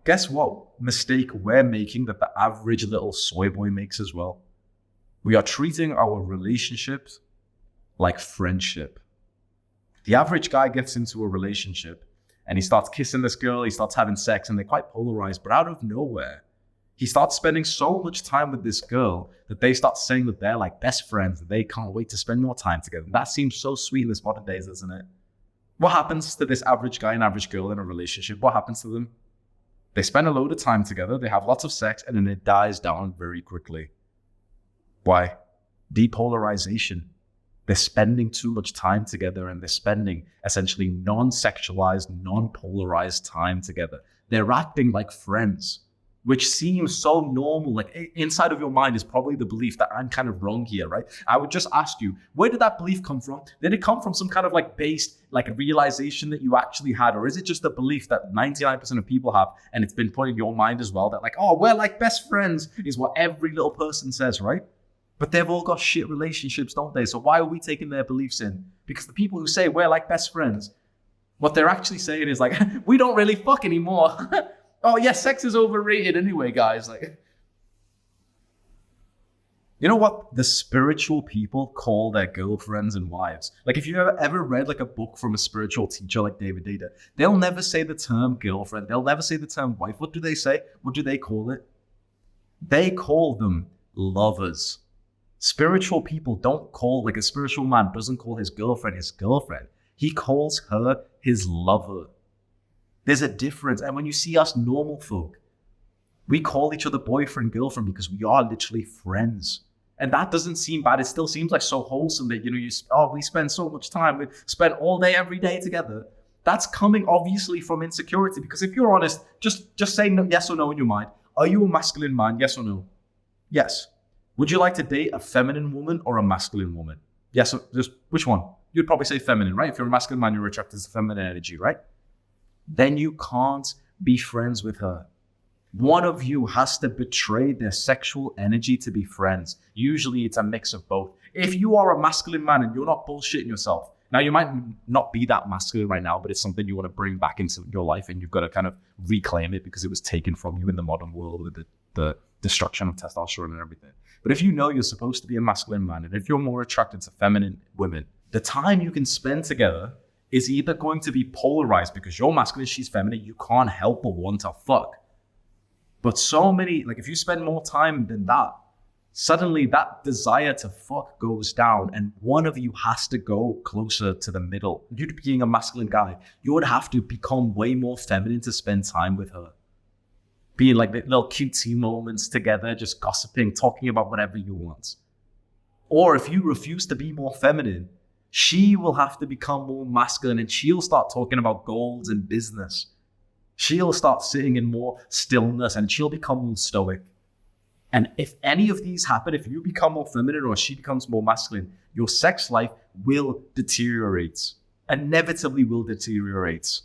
guess what mistake we're making that the average little soy boy makes as well? We are treating our relationships like friendship. The average guy gets into a relationship and he starts kissing this girl, he starts having sex, and they're quite polarized, but out of nowhere, he starts spending so much time with this girl that they start saying that they're like best friends, that they can't wait to spend more time together. And that seems so sweet in this modern days, doesn't it? What happens to this average guy and average girl in a relationship? What happens to them? They spend a load of time together, they have lots of sex, and then it dies down very quickly. Why? Depolarization. They're spending too much time together, and they're spending essentially non-sexualized, non-polarized time together. They're acting like friends, which seems so normal. Like inside of your mind is probably the belief that I'm kind of wrong here, right? I would just ask you, where did that belief come from? Did it come from some kind of like based, like a realization that you actually had? Or is it just a belief that 99% of people have, and it's been put in your mind as well, that like, oh, we're like best friends is what every little person says, right? But they've all got shit relationships, don't they? So why are we taking their beliefs in? Because the people who say we're like best friends, what they're actually saying is like, we don't really fuck anymore. Oh yeah, sex is overrated anyway, guys. Like, you know what the spiritual people call their girlfriends and wives? Like, if you ever read like a book from a spiritual teacher like David Data, they'll never say the term girlfriend. They'll never say the term wife. What do they say? What do they call it? They call them lovers. Spiritual people don't call, like a spiritual man doesn't call his girlfriend. He calls her his lover. There's a difference. And when you see us normal folk, we call each other boyfriend, girlfriend because we are literally friends. And that doesn't seem bad. It still seems like so wholesome that, we spend so much time. We spend all day, every day together. That's coming obviously from insecurity. Because if you're honest, just say no, yes or no in your mind. Are you a masculine man? Yes or no? Yes. Would you like to date a feminine woman or a masculine woman? Yes, just which one? You'd probably say feminine, right? If you're a masculine man, you're attracted to feminine energy, right? Then you can't be friends with her. One of you has to betray their sexual energy to be friends. Usually it's a mix of both. If you are a masculine man and you're not bullshitting yourself, now you might not be that masculine right now, but it's something you want to bring back into your life, and you've got to kind of reclaim it because it was taken from you in the modern world with the destruction of testosterone and everything. But if you know you're supposed to be a masculine man, and if you're more attracted to feminine women, the time you can spend together is either going to be polarized because you're masculine, she's feminine, you can't help but want to fuck. But so many, like if you spend more time than that, suddenly that desire to fuck goes down, and one of you has to go closer to the middle. You being a masculine guy, you would have to become way more feminine to spend time with her. Being like little cutesy moments together, just gossiping, talking about whatever you want. Or if you refuse to be more feminine, she will have to become more masculine, and she'll start talking about goals and business. She'll start sitting in more stillness, and she'll become more stoic. And if any of these happen, if you become more feminine or she becomes more masculine, your sex life will deteriorate. Inevitably will deteriorate.